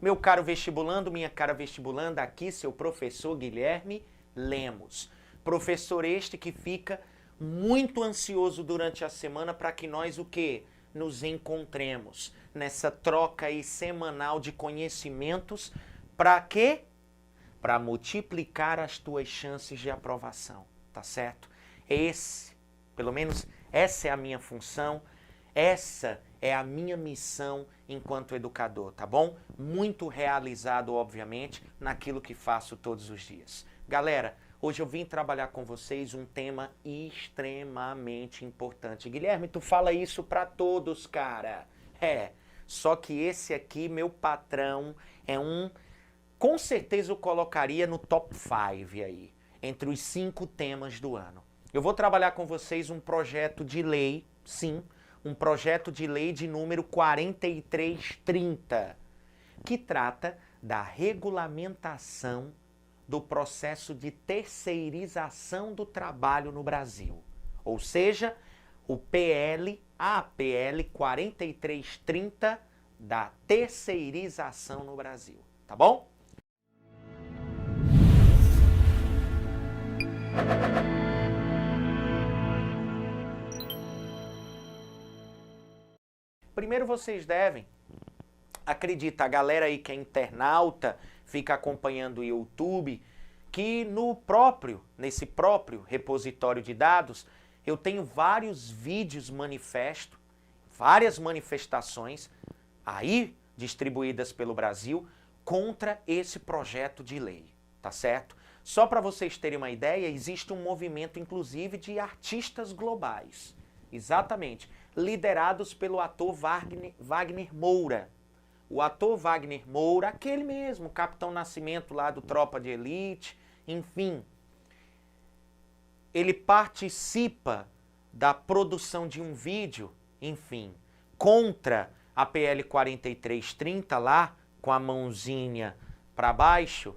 Meu caro vestibulando, minha cara vestibulanda, aqui seu professor Guilherme Lemos. Professor este que fica muito ansioso durante a semana para que nós o quê? Nos encontremos nessa troca aí semanal de conhecimentos. Para quê? Para multiplicar as tuas chances de aprovação, tá certo? Pelo menos essa é a minha função, essa é a minha missão enquanto educador, tá bom? Muito realizado, obviamente, naquilo que faço todos os dias. Galera, hoje eu vim trabalhar com vocês um tema extremamente importante. Guilherme, tu fala isso para todos, cara. Só que esse aqui, meu patrão, com certeza eu colocaria no top 5 aí, entre os 5 temas do ano. Eu vou trabalhar com vocês um projeto de lei, sim, um projeto de lei de número 4330, que trata da regulamentação do processo de terceirização do trabalho no Brasil. Ou seja, a PL 4330 da terceirização no Brasil. Tá bom? Primeiro vocês devem, acredita, a galera aí que é internauta, fica acompanhando o YouTube, que nesse próprio repositório de dados, eu tenho vários vídeos manifesto, várias manifestações aí distribuídas pelo Brasil contra esse projeto de lei, tá certo? Só para vocês terem uma ideia, existe um movimento inclusive de artistas globais, exatamente, liderados pelo ator Wagner Moura. O ator Wagner Moura, aquele mesmo, Capitão Nascimento lá do Tropa de Elite, enfim. Ele participa da produção de um vídeo, enfim, contra a PL 4330 lá, com a mãozinha para baixo,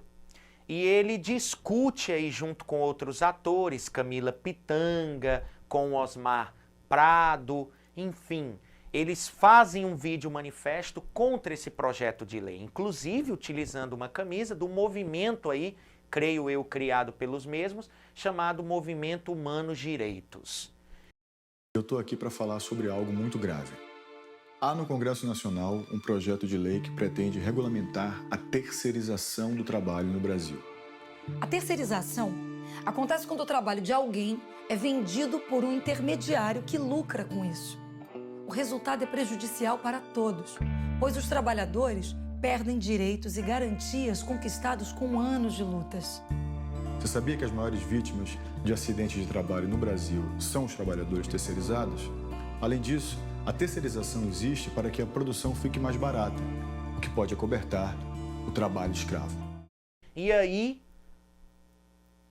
e ele discute aí junto com outros atores, Camila Pitanga, com Osmar Prado, enfim, eles fazem um vídeo manifesto contra esse projeto de lei, inclusive utilizando uma camisa do movimento aí, creio eu, criado pelos mesmos, chamado Movimento Humanos Direitos. Eu estou aqui para falar sobre algo muito grave. Há no Congresso Nacional um projeto de lei que pretende regulamentar a terceirização do trabalho no Brasil. A terceirização acontece quando o trabalho de alguém é vendido por um intermediário que lucra com isso. O resultado é prejudicial para todos, pois os trabalhadores perdem direitos e garantias conquistados com anos de lutas. Você sabia que as maiores vítimas de acidentes de trabalho no Brasil são os trabalhadores terceirizados? Além disso, a terceirização existe para que a produção fique mais barata, o que pode acobertar o trabalho escravo. E aí,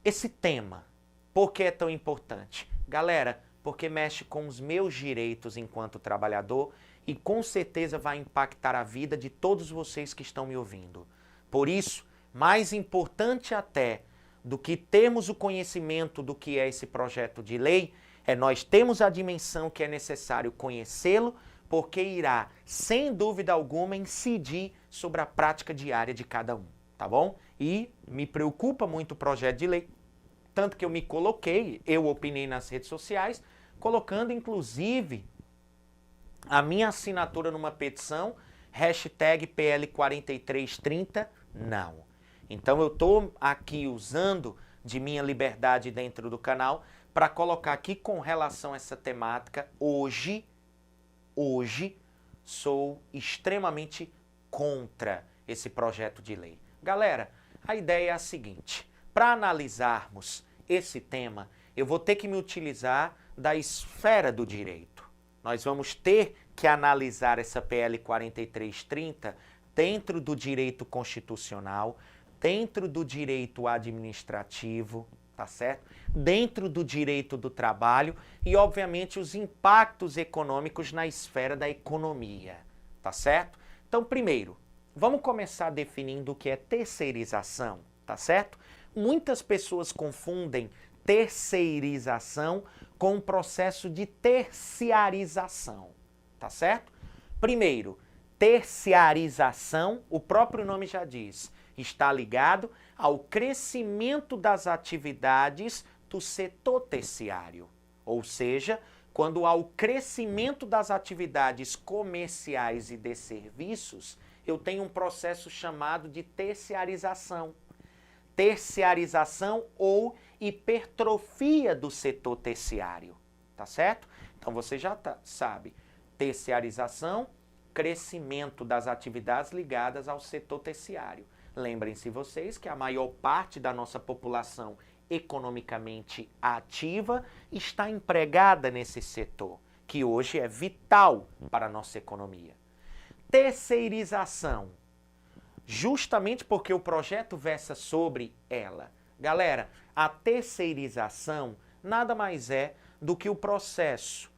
esse tema, por que é tão importante? Galera, porque mexe com os meus direitos enquanto trabalhador e com certeza vai impactar a vida de todos vocês que estão me ouvindo. Por isso, mais importante até do que termos o conhecimento do que é esse projeto de lei, é nós termos a dimensão que é necessário conhecê-lo, porque irá, sem dúvida alguma, incidir sobre a prática diária de cada um, tá bom? E me preocupa muito o projeto de lei, tanto que eu me coloquei, eu opinei nas redes sociais, colocando inclusive a minha assinatura numa petição, hashtag PL 4330, não. Então eu estou aqui usando de minha liberdade dentro do canal para colocar aqui com relação a essa temática, hoje sou extremamente contra esse projeto de lei. Galera, a ideia é a seguinte, para analisarmos esse tema, eu vou ter que me utilizar da esfera do direito. Nós vamos ter que analisar essa PL 4330 dentro do direito constitucional, dentro do direito administrativo, tá certo? Dentro do direito do trabalho e, obviamente, os impactos econômicos na esfera da economia, tá certo? Então, primeiro, vamos começar definindo o que é terceirização, tá certo? Muitas pessoas confundem terceirização com o processo de terciarização, tá certo? Primeiro, terciarização, o próprio nome já diz, está ligado ao crescimento das atividades do setor terciário, ou seja, quando há o crescimento das atividades comerciais e de serviços, eu tenho um processo chamado de terciarização. Terciarização ou hipertrofia do setor terciário, tá certo? Então você já sabe, terciarização, crescimento das atividades ligadas ao setor terciário. Lembrem-se vocês que a maior parte da nossa população economicamente ativa está empregada nesse setor, que hoje é vital para a nossa economia. Terceirização, justamente porque o projeto versa sobre ela. Galera, a terceirização nada mais é do que o processo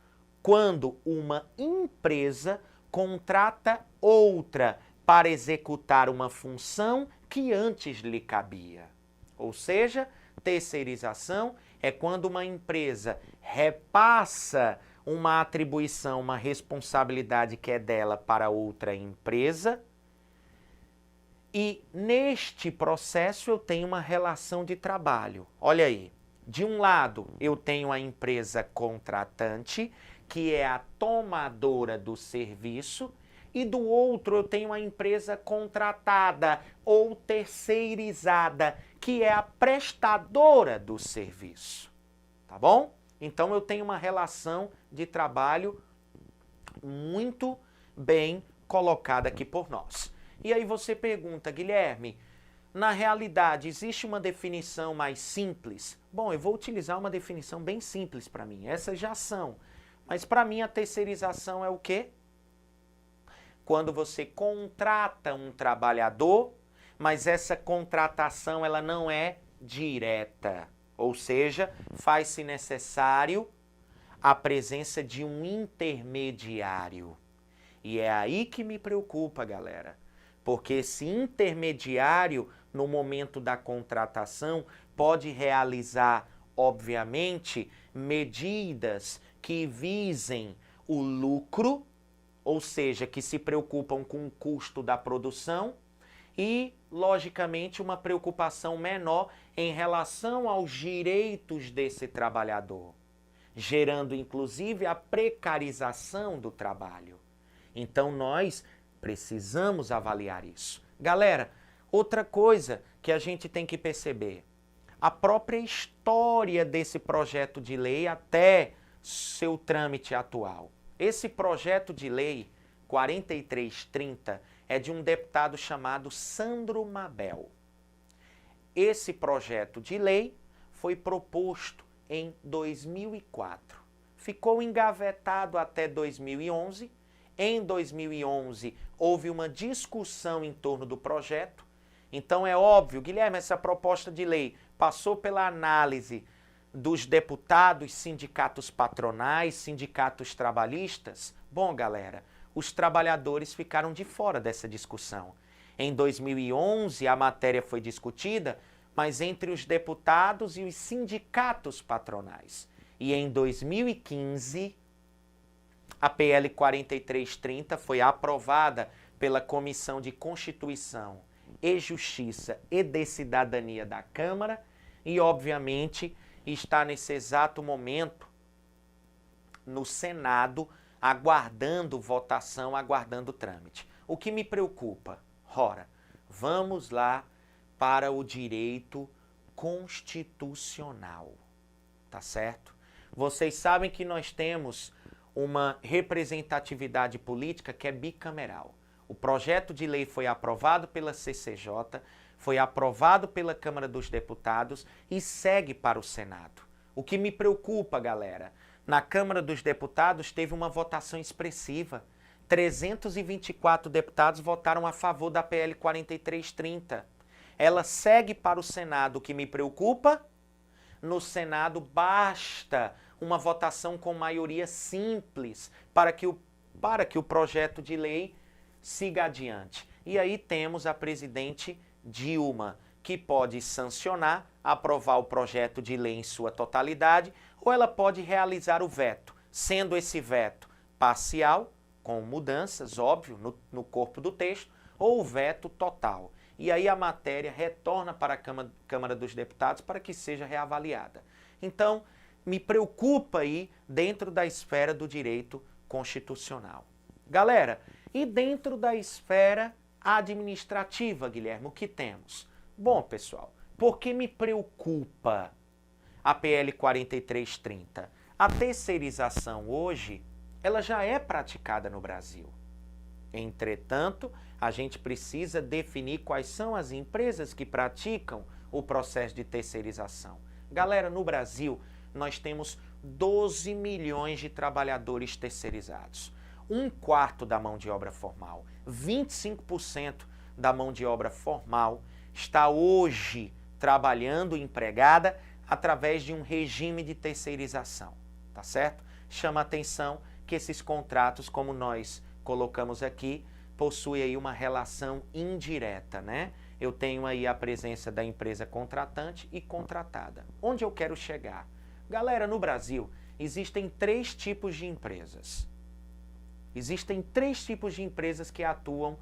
quando uma empresa contrata outra para executar uma função que antes lhe cabia. Ou seja, terceirização é quando uma empresa repassa uma atribuição, uma responsabilidade que é dela para outra empresa. E neste processo eu tenho uma relação de trabalho. Olha aí, de um lado eu tenho a empresa contratante, que é a tomadora do serviço, e do outro eu tenho a empresa contratada ou terceirizada, que é a prestadora do serviço. Tá bom? Então eu tenho uma relação de trabalho muito bem colocada aqui por nós. E aí você pergunta, Guilherme, na realidade existe uma definição mais simples? Bom, eu vou utilizar uma definição bem simples para mim, essas já são. Mas para mim a terceirização é o quê? Quando você contrata um trabalhador, mas essa contratação ela não é direta. Ou seja, faz-se necessário a presença de um intermediário. E é aí que me preocupa, galera. Porque esse intermediário, no momento da contratação, pode realizar, obviamente, medidas que visem o lucro, ou seja, que se preocupam com o custo da produção e, logicamente, uma preocupação menor em relação aos direitos desse trabalhador, gerando, inclusive, a precarização do trabalho. Então, nós precisamos avaliar isso. Galera, outra coisa que a gente tem que perceber, a própria história desse projeto de lei até seu trâmite atual. Esse projeto de lei 4330 é de um deputado chamado Sandro Mabel. Esse projeto de lei foi proposto em 2004. Ficou engavetado até 2011. Em 2011, houve uma discussão em torno do projeto. Então é óbvio, Guilherme, essa proposta de lei passou pela análise dos deputados, sindicatos patronais, sindicatos trabalhistas. Bom, galera, os trabalhadores ficaram de fora dessa discussão. Em 2011, a matéria foi discutida, mas entre os deputados e os sindicatos patronais. E em 2015, a PL 4330 foi aprovada pela Comissão de Constituição e Justiça e de Cidadania da Câmara e, obviamente, está nesse exato momento no Senado, aguardando votação, aguardando trâmite. O que me preocupa? Ora, vamos lá para o direito constitucional, tá certo? Vocês sabem que nós temos uma representatividade política que é bicameral. O projeto de lei foi aprovado pela CCJ, foi aprovado pela Câmara dos Deputados e segue para o Senado. O que me preocupa, galera, na Câmara dos Deputados teve uma votação expressiva. 324 deputados votaram a favor da PL 4330. Ela segue para o Senado. O que me preocupa? no Senado basta uma votação com maioria simples para que o projeto de lei siga adiante. E aí temos a presidente Dilma, que pode sancionar, aprovar o projeto de lei em sua totalidade, ou ela pode realizar o veto, sendo esse veto parcial, com mudanças, óbvio, no corpo do texto, ou o veto total. E aí a matéria retorna para a Câmara dos Deputados para que seja reavaliada. Então, me preocupa aí dentro da esfera do direito constitucional. Galera, e dentro da esfera administrativa, Guilherme, o que temos? Bom, pessoal, por que me preocupa a PL 4330? A terceirização hoje, ela já é praticada no Brasil. Entretanto, a gente precisa definir quais são as empresas que praticam o processo de terceirização. Galera, no Brasil, nós temos 12 milhões de trabalhadores terceirizados. 1/4 da mão de obra formal, 25% da mão de obra formal está hoje trabalhando empregada através de um regime de terceirização, tá certo? Chama a atenção que esses contratos, como nós colocamos aqui, possuem aí uma relação indireta, né? Eu tenho aí a presença da empresa contratante e contratada. Onde eu quero chegar? Galera, no Brasil, existem 3 tipos de empresas. Existem 3 tipos de empresas que atuam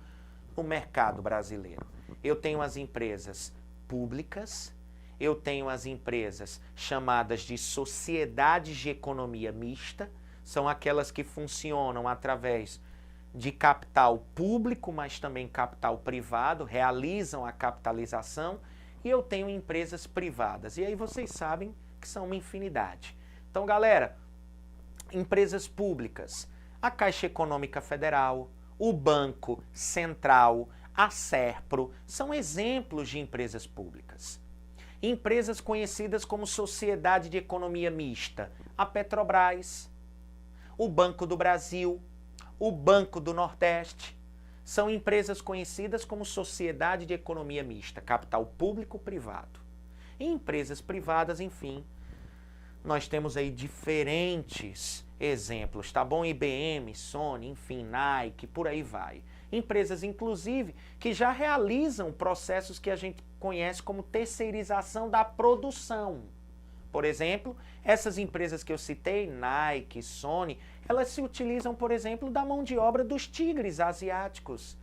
no mercado brasileiro. Eu tenho as empresas públicas, eu tenho as empresas chamadas de sociedades de economia mista, são aquelas que funcionam através de capital público, mas também capital privado, realizam a capitalização, e eu tenho empresas privadas. E aí vocês sabem que são uma infinidade. Então, galera, empresas públicas, a Caixa Econômica Federal, o Banco Central, a Serpro, são exemplos de empresas públicas. Empresas conhecidas como Sociedade de Economia Mista, a Petrobras, o Banco do Brasil, o Banco do Nordeste, são empresas conhecidas como Sociedade de Economia Mista, capital público-privado. E empresas privadas, enfim, nós temos aí diferentes exemplos, tá bom? IBM, Sony, enfim, Nike, por aí vai. Empresas, inclusive, que já realizam processos que a gente conhece como terceirização da produção. Por exemplo, essas empresas que eu citei, Nike, Sony, elas se utilizam, por exemplo, da mão de obra dos tigres asiáticos,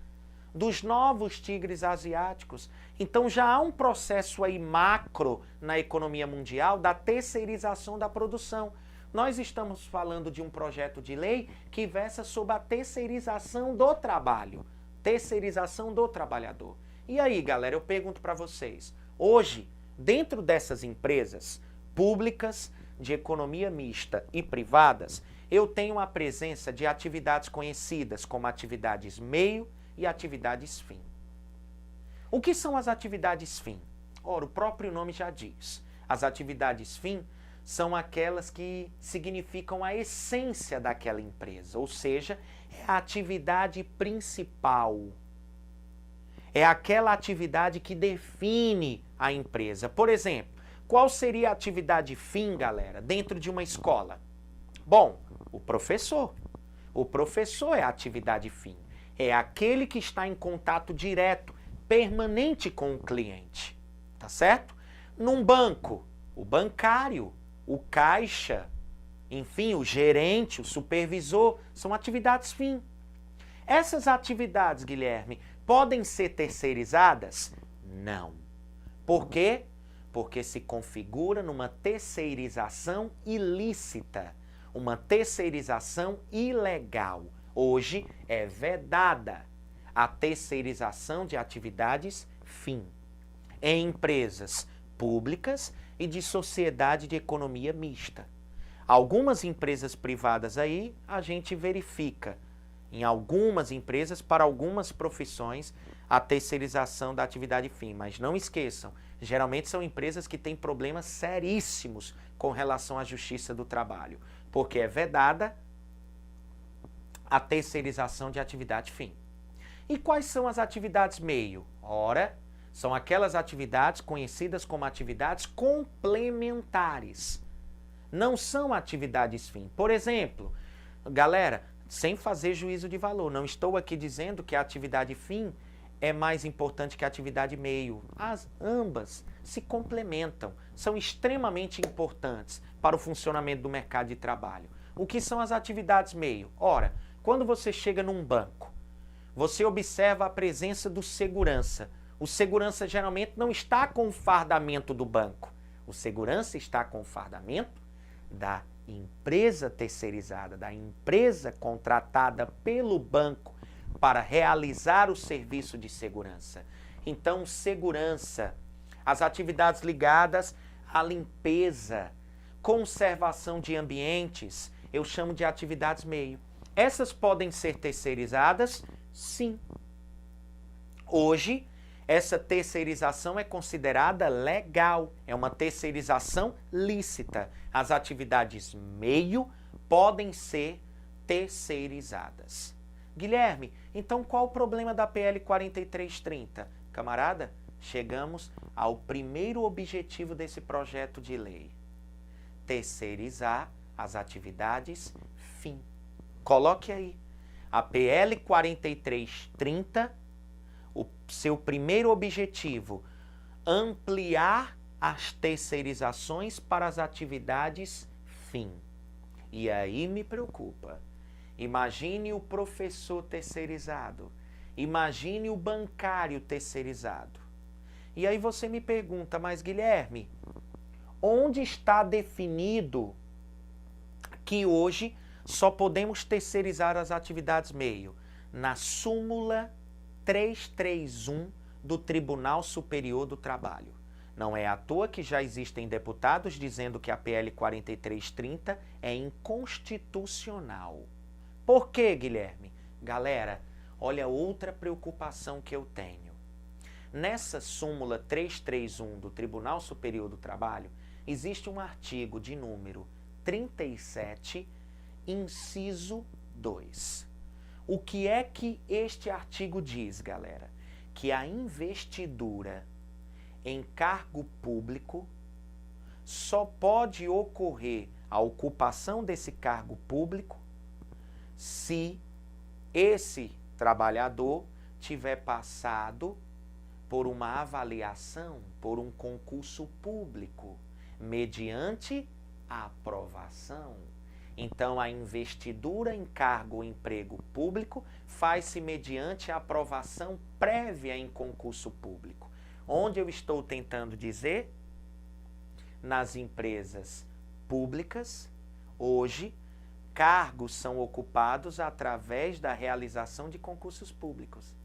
dos novos tigres asiáticos. Então já há um processo aí macro na economia mundial da terceirização da produção. Nós estamos falando de um projeto de lei que versa sobre a terceirização do trabalho, terceirização do trabalhador. E aí, galera, eu pergunto para vocês, hoje, dentro dessas empresas públicas, de economia mista e privadas, eu tenho a presença de atividades conhecidas como atividades meio e atividades fim. O que são as atividades fim? Ora, o próprio nome já diz. As atividades fim são aquelas que significam a essência daquela empresa, ou seja, é a atividade principal. É aquela atividade que define a empresa. Por exemplo, qual seria a atividade fim, galera, dentro de uma escola? Bom, o professor. O professor é a atividade fim. É aquele que está em contato direto, permanente com o cliente. Tá certo? Num banco, o bancário, o caixa, enfim, o gerente, o supervisor, são atividades fim. Essas atividades, Guilherme, podem ser terceirizadas? Não. Por quê? Porque se configura numa terceirização ilícita, uma terceirização ilegal. Hoje é vedada a terceirização de atividades fim em empresas públicas e de sociedade de economia mista. Algumas empresas privadas aí a gente verifica, em algumas empresas, para algumas profissões, a terceirização da atividade fim. Mas não esqueçam, geralmente são empresas que têm problemas seríssimos com relação à justiça do trabalho, porque é vedada a terceirização de atividade fim. E quais são as atividades meio? Ora, São aquelas atividades conhecidas como atividades complementares. Não são atividades fim. Por exemplo, galera, sem fazer juízo de valor, não estou aqui dizendo que a atividade fim é mais importante que a atividade meio. Ambas se complementam, são extremamente importantes para o funcionamento do mercado de trabalho. O que são as atividades meio? Ora, quando você chega num banco, você observa a presença do segurança. O segurança geralmente não está com o fardamento do banco. O segurança está com o fardamento da empresa terceirizada, da empresa contratada pelo banco para realizar o serviço de segurança. Então, segurança, as atividades ligadas à limpeza, conservação de ambientes, eu chamo de atividades meio. Essas podem ser terceirizadas? Sim. Hoje, essa terceirização é considerada legal, é uma terceirização lícita. As atividades meio podem ser terceirizadas. Guilherme, então qual o problema da PL 4330? Camarada, chegamos ao primeiro objetivo desse projeto de lei: terceirizar as atividades fim. Coloque aí, a PL 4330, o seu primeiro objetivo, ampliar as terceirizações para as atividades fim. E aí me preocupa. Imagine o professor terceirizado, imagine o bancário terceirizado. E aí você me pergunta, mas Guilherme, onde está definido que hoje só podemos terceirizar as atividades meio? Na súmula 331 do Tribunal Superior do Trabalho. Não é à toa que já existem deputados dizendo que a PL 4330 é inconstitucional. Por quê, Guilherme? Galera, olha outra preocupação que eu tenho. Nessa súmula 331 do Tribunal Superior do Trabalho, existe um artigo de número 37, inciso 2. O que é que este artigo diz, galera? Que a investidura em cargo público só pode ocorrer a ocupação desse cargo público se esse trabalhador tiver passado por uma avaliação, por um concurso público, mediante a aprovação. Então, a investidura em cargo ou emprego público faz-se mediante a aprovação prévia em concurso público. Onde eu estou tentando dizer? Nas empresas públicas, hoje, cargos são ocupados através da realização de concursos públicos.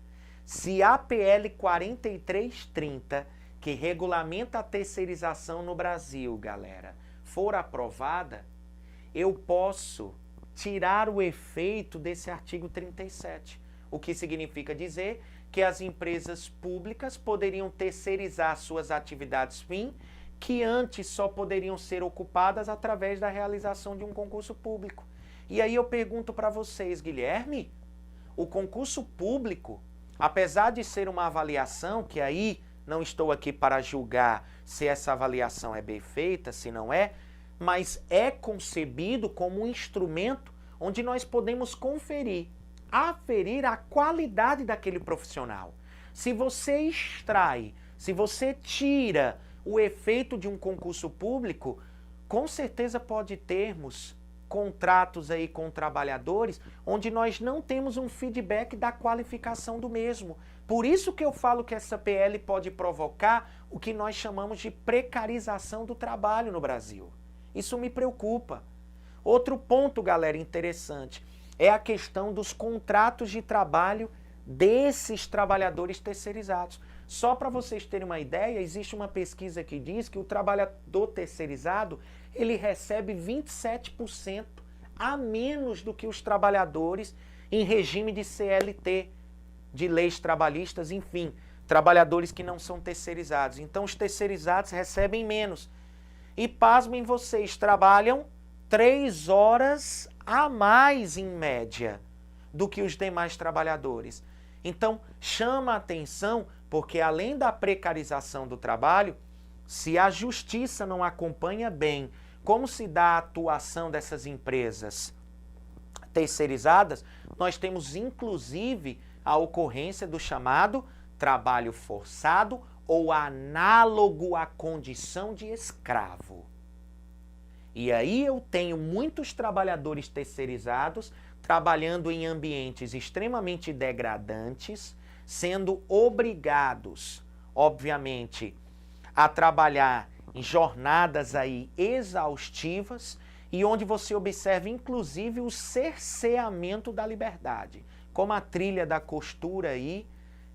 Se a PL 4330, que regulamenta a terceirização no Brasil, galera, for aprovada, eu posso tirar o efeito desse artigo 37. O que significa dizer que as empresas públicas poderiam terceirizar suas atividades fim, que antes só poderiam ser ocupadas através da realização de um concurso público. E aí eu pergunto para vocês, Guilherme, o concurso público, apesar de ser uma avaliação, que aí não estou aqui para julgar se essa avaliação é bem feita, se não é, mas é concebido como um instrumento onde nós podemos aferir a qualidade daquele profissional. Se você extrai, se você tira o efeito de um concurso público, com certeza pode termos contratos aí com trabalhadores onde nós não temos um feedback da qualificação do mesmo. Por isso que eu falo que essa PL pode provocar o que nós chamamos de precarização do trabalho no Brasil. Isso me preocupa. Outro ponto, galera, interessante, é a questão dos contratos de trabalho desses trabalhadores terceirizados. Só para vocês terem uma ideia, existe uma pesquisa que diz que o trabalhador terceirizado, ele recebe 27% a menos do que os trabalhadores em regime de CLT, de leis trabalhistas, enfim, trabalhadores que não são terceirizados. Então, os terceirizados recebem menos. E pasmem vocês, trabalham 3 horas a mais, em média, do que os demais trabalhadores. Então, chama a atenção porque além da precarização do trabalho, se a justiça não acompanha bem como se dá a atuação dessas empresas terceirizadas, nós temos inclusive a ocorrência do chamado trabalho forçado ou análogo à condição de escravo. E aí eu tenho muitos trabalhadores terceirizados trabalhando em ambientes extremamente degradantes, sendo obrigados, obviamente, a trabalhar em jornadas aí exaustivas e onde você observa inclusive o cerceamento da liberdade, como a trilha da costura aí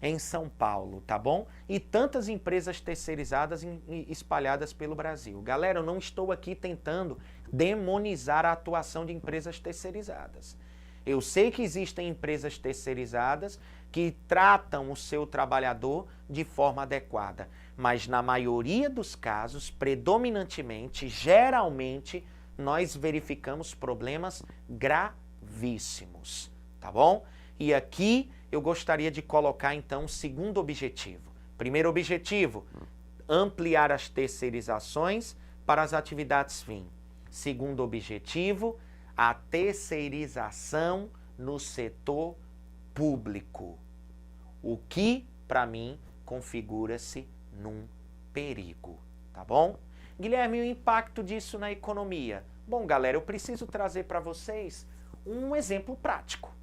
em São Paulo, tá bom? E tantas empresas terceirizadas espalhadas pelo Brasil. Galera, eu não estou aqui tentando demonizar a atuação de empresas terceirizadas. Eu sei que existem empresas terceirizadas que tratam o seu trabalhador de forma adequada, mas na maioria dos casos, predominantemente, geralmente, nós verificamos problemas gravíssimos, tá bom? E aqui eu gostaria de colocar então o segundo objetivo. Primeiro objetivo, ampliar as terceirizações para as atividades fim. Segundo objetivo, a terceirização no setor público, o que, para mim, configura-se num perigo, tá bom? Guilherme, o impacto disso na economia? Bom, galera, eu preciso trazer para vocês um exemplo prático,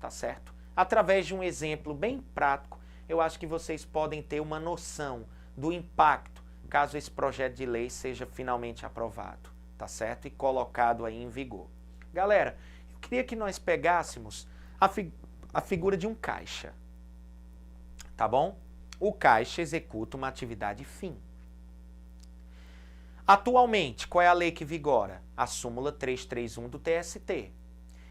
tá certo? Através de um exemplo bem prático, eu acho que vocês podem ter uma noção do impacto caso esse projeto de lei seja finalmente aprovado, tá certo? E colocado aí em vigor. Galera, eu queria que nós pegássemos a figura de um caixa, tá bom? O caixa executa uma atividade fim. Atualmente, qual é a lei que vigora? A súmula 331 do TST.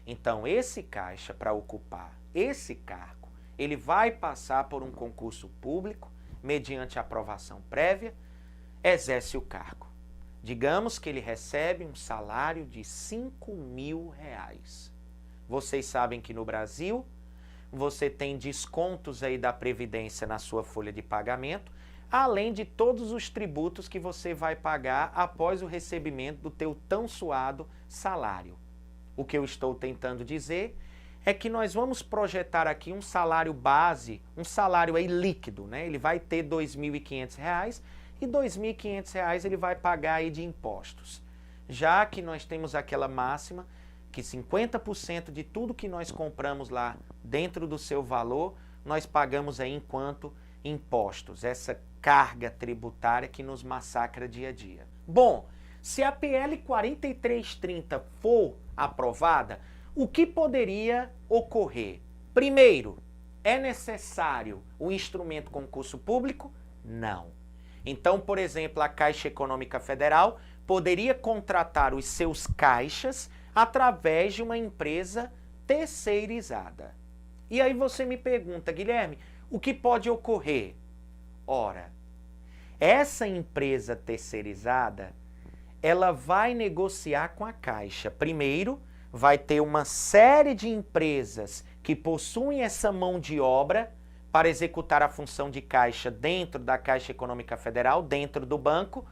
Então, esse caixa, para ocupar esse cargo, ele vai passar por um concurso público, mediante aprovação prévia, exerce o cargo. Digamos que ele recebe um salário de R$5.000. Vocês sabem que no Brasil, você tem descontos aí da Previdência na sua folha de pagamento, além de todos os tributos que você vai pagar após o recebimento do teu tão suado salário. O que eu estou tentando dizer é que nós vamos projetar aqui um salário base, um salário aí líquido, né? Ele vai ter R$2.500 e R$2.500 ele vai pagar aí de impostos. Já que nós temos aquela máxima que 50% de tudo que nós compramos lá dentro do seu valor, nós pagamos aí enquanto impostos, essa carga tributária que nos massacra dia a dia. Bom, se a PL 4330 for aprovada, o que poderia ocorrer? Primeiro, é necessário o instrumento concurso público? Não. Então, por exemplo, a Caixa Econômica Federal poderia contratar os seus caixas através de uma empresa terceirizada. E aí você me pergunta, Guilherme, o que pode ocorrer? Ora, essa empresa terceirizada, ela vai negociar com a Caixa. Primeiro, vai ter uma série de empresas que possuem essa mão de obra para executar a função de caixa dentro da Caixa Econômica Federal, dentro do banco,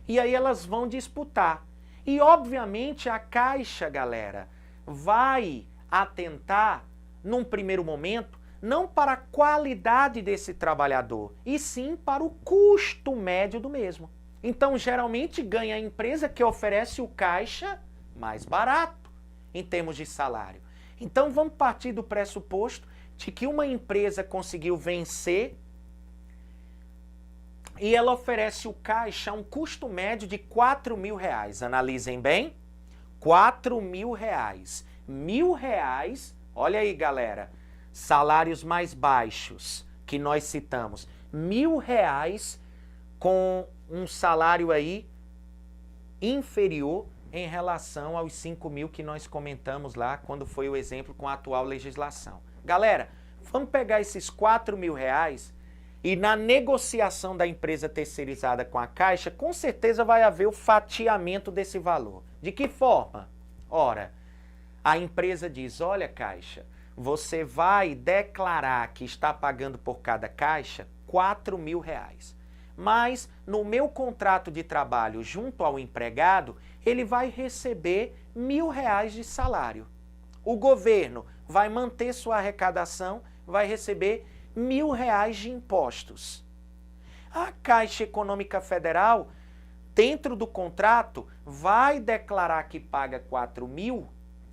e aí elas vão disputar. E, obviamente, a Caixa, galera, vai atentar, num primeiro momento, não para a qualidade desse trabalhador, e sim para o custo médio do mesmo. Então, geralmente, ganha a empresa que oferece o caixa mais barato em termos de salário. Então, vamos partir do pressuposto de que uma empresa conseguiu vencer e ela oferece o caixa a um custo médio de R$4.000. Analisem bem, R$4.000. R$1.000, olha aí, galera, salários mais baixos que nós citamos. R$1.000 com um salário aí inferior em relação aos 5.000 que nós comentamos lá quando foi o exemplo com a atual legislação. Galera, vamos pegar esses R$4.000 e na negociação da empresa terceirizada com a Caixa, com certeza vai haver o fatiamento desse valor. De que forma? Ora, a empresa diz, olha Caixa, você vai declarar que está pagando por cada caixa R$4.000. Mas no meu contrato de trabalho junto ao empregado, ele vai receber R$1.000 de salário. O governo vai manter sua arrecadação, vai receber R$1.000 de impostos. A Caixa Econômica Federal, dentro do contrato, vai declarar que paga R$4.000,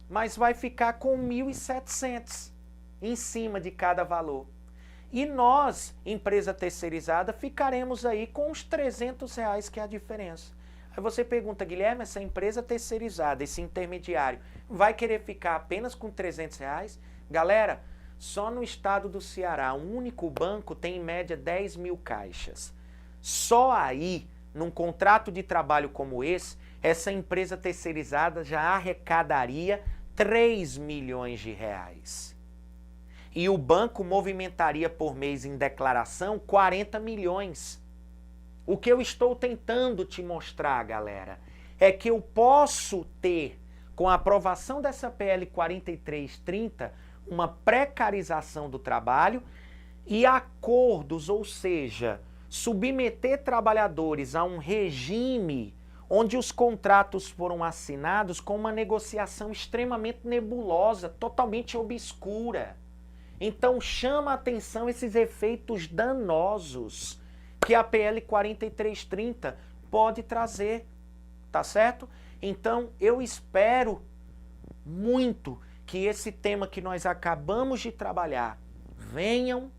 mas vai ficar com R$1.700 em cima de cada valor. E nós, empresa terceirizada, ficaremos aí com uns R$300, que é a diferença. Aí você pergunta, Guilherme, essa empresa terceirizada, esse intermediário, vai querer ficar apenas com R$300? Galera, só no estado do Ceará, um único banco tem em média 10.000 caixas. Só aí, num contrato de trabalho como esse, essa empresa terceirizada já arrecadaria R$3 milhões. E o banco movimentaria por mês em declaração 40 milhões. O que eu estou tentando te mostrar, galera, é que eu posso ter, com a aprovação dessa PL 4330, uma precarização do trabalho e acordos, ou seja, submeter trabalhadores a um regime onde os contratos foram assinados com uma negociação extremamente nebulosa, totalmente obscura. Então chama a atenção esses efeitos danosos que a PL 4330 pode trazer, tá certo? Então eu espero muito que esse tema que nós acabamos de trabalhar venham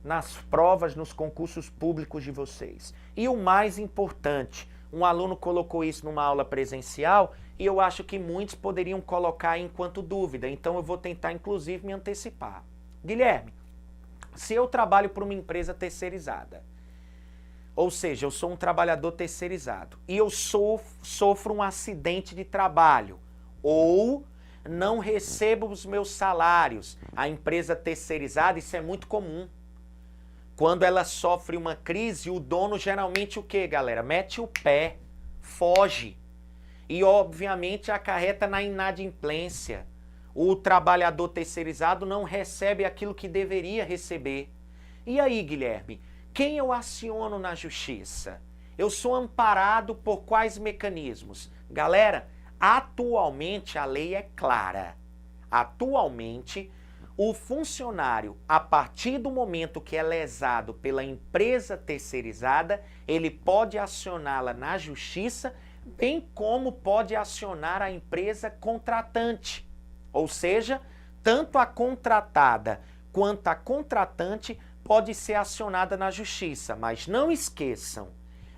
nas provas, nos concursos públicos de vocês. E o mais importante, um aluno colocou isso numa aula presencial e eu acho que muitos poderiam colocar enquanto dúvida, então eu vou tentar inclusive me antecipar. Guilherme, se eu trabalho para uma empresa terceirizada, ou seja, eu sou um trabalhador terceirizado e eu sofro um acidente de trabalho ou não recebo os meus salários, a empresa terceirizada, isso é muito comum. Quando ela sofre uma crise, o dono geralmente o quê, galera? Mete o pé, foge e obviamente acarreta na inadimplência. O trabalhador terceirizado não recebe aquilo que deveria receber. E aí, Guilherme, quem eu aciono na justiça? Eu sou amparado por quais mecanismos? Galera, atualmente a lei é clara. Atualmente, o funcionário, a partir do momento que é lesado pela empresa terceirizada, ele pode acioná-la na justiça, bem como pode acionar a empresa contratante. Ou seja, tanto a contratada quanto a contratante pode ser acionada na justiça, mas não esqueçam,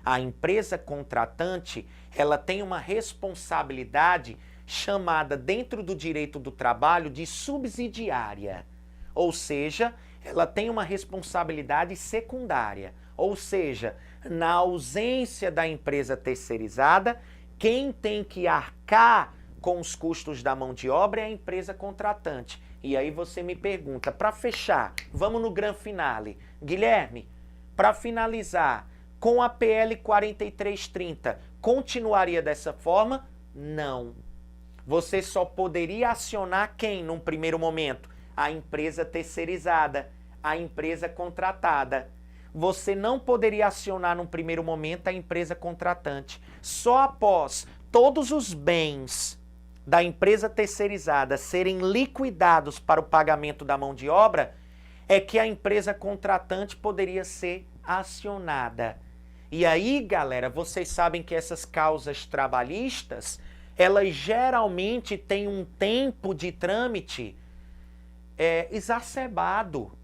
a empresa contratante, ela tem uma responsabilidade chamada dentro do direito do trabalho de subsidiária, ou seja, ela tem uma responsabilidade secundária, ou seja, na ausência da empresa terceirizada, quem tem que arcar com os custos da mão de obra é a empresa contratante. E aí você me pergunta, para fechar, vamos no grande finale. Guilherme, para finalizar, com a PL 4330, continuaria dessa forma? Não. Você só poderia acionar quem num primeiro momento? A empresa terceirizada, a empresa contratada. Você não poderia acionar num primeiro momento a empresa contratante. Só após todos os bens da empresa terceirizada serem liquidados para o pagamento da mão de obra, é que a empresa contratante poderia ser acionada. E aí, galera, vocês sabem que essas causas trabalhistas, elas geralmente têm um tempo de trâmite exacerbado.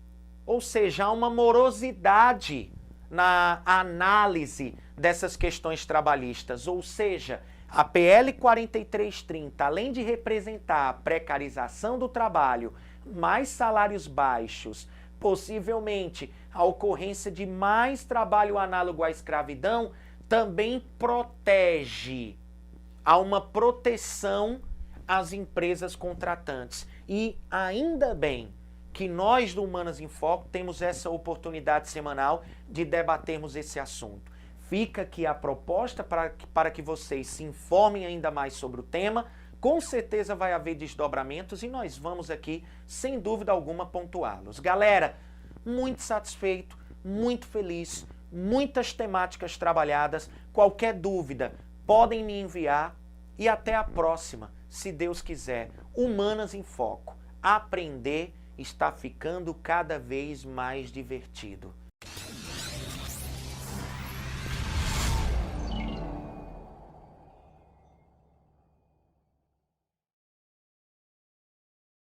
Ou seja, há uma morosidade na análise dessas questões trabalhistas. Ou seja, a PL 4330, além de representar a precarização do trabalho, mais salários baixos, possivelmente a ocorrência de mais trabalho análogo à escravidão, também protege. Há uma proteção às empresas contratantes. E ainda bem que nós do Humanas em Foco temos essa oportunidade semanal de debatermos esse assunto. Fica aqui a proposta para que vocês se informem ainda mais sobre o tema. Com certeza vai haver desdobramentos e nós vamos aqui, sem dúvida alguma, pontuá-los. Galera, muito satisfeito, muito feliz, muitas temáticas trabalhadas. Qualquer dúvida, podem me enviar e até a próxima, se Deus quiser. Humanas em Foco. Aprender está ficando cada vez mais divertido.